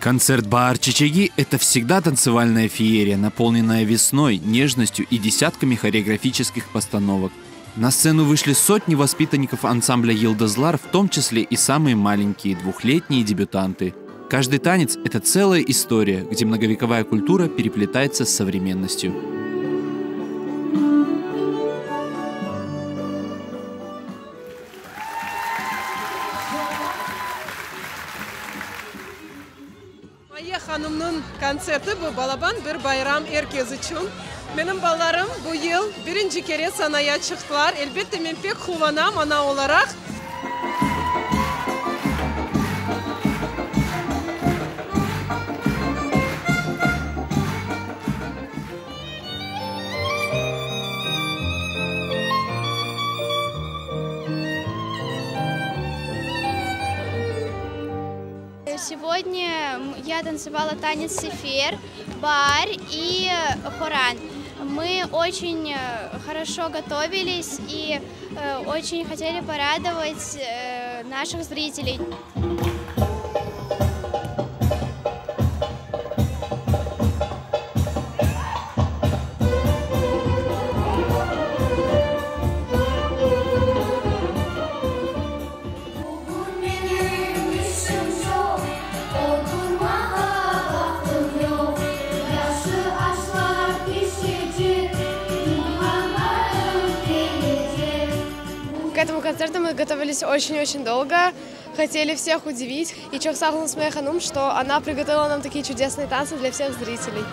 Концерт «Баар Чечеги» — это всегда танцевальная феерия, наполненная весной, нежностью и десятками хореографических постановок. На сцену вышли сотни воспитанников ансамбля «Йылдызлар», в том числе и самые маленькие, двухлетние дебютанты. Каждый танец — это целая история, где многовековая культура переплетается с современностью. Майя ханымның концерті бұл балабан бір байрам эркез үшін. Менің баларым бұл ел бірінші кере саная шықтылар. Әлбетте мен пек қуанам ана оларақ. Сегодня я танцевала танец Сефер, Баар и Хоран. Мы очень хорошо готовились и очень хотели порадовать наших зрителей. К этому концерту мы готовились очень-очень долго, хотели всех удивить. И çok sağ olun Майя ханум, что она приготовила нам такие чудесные танцы для всех зрителей.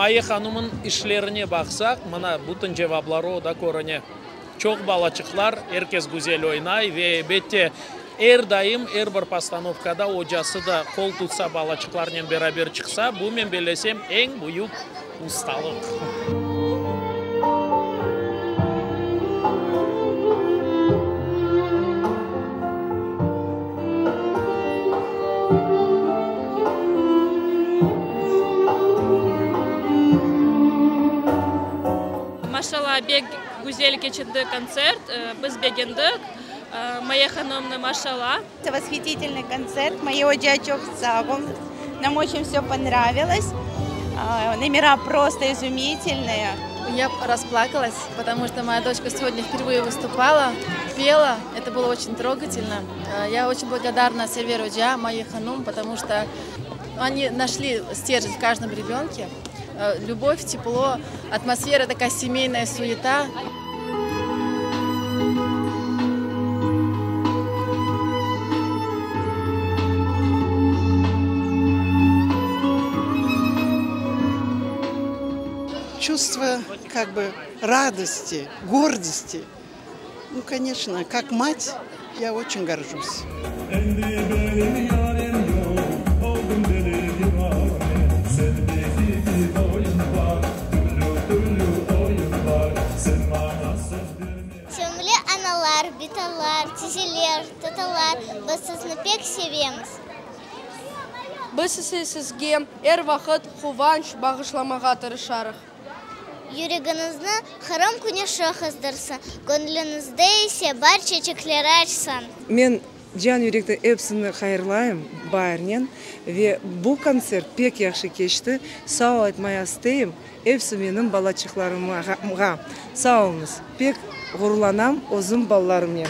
Майя ханымның ішлеріне бақсақ, мына бүтін жеваблары да көріне. Çok балачықлар, herkes güzel ойнай, ve бетте әрдайым, бір постановкада hocası da қол tutsa балачықлармен beraber çıksa, bu мен белесем ең büyük ustalık. Машалла, бек güzel geçirdi концерт, biz beğendik. Майя ханымна машалла. Это восхитительный концерт, мои очень нам очень все понравилось, номера просто изумительные. Я расплакалась, потому что моя дочка сегодня впервые выступала, пела, это было очень трогательно. Я очень благодарна Серверу Джа, Майе ханум, потому что они нашли стержень в каждом ребенке. Любовь, тепло, атмосфера такая семейная суета. Чувство как бы радости, гордости. Ну, конечно, как мать я очень горжусь. Sömle analar, bitalar, tiziler, tatalar, басысыны пек sevemiz. Біз сізге вақыт қуаныш бағышламаға тырышарық. Жүрегіңізді хырым күне шықыздырсын, көңіліңізде есе бар чечеклер açsın. Мен жан жүректі әпсіні қайырлайым бәрінен, ве бұл концерт пек яқшы кешті. Сау айтмай астайым, әпсі менің балачықларымға. Сау олыңыз, пек ғұрланам өзім балаларымнен.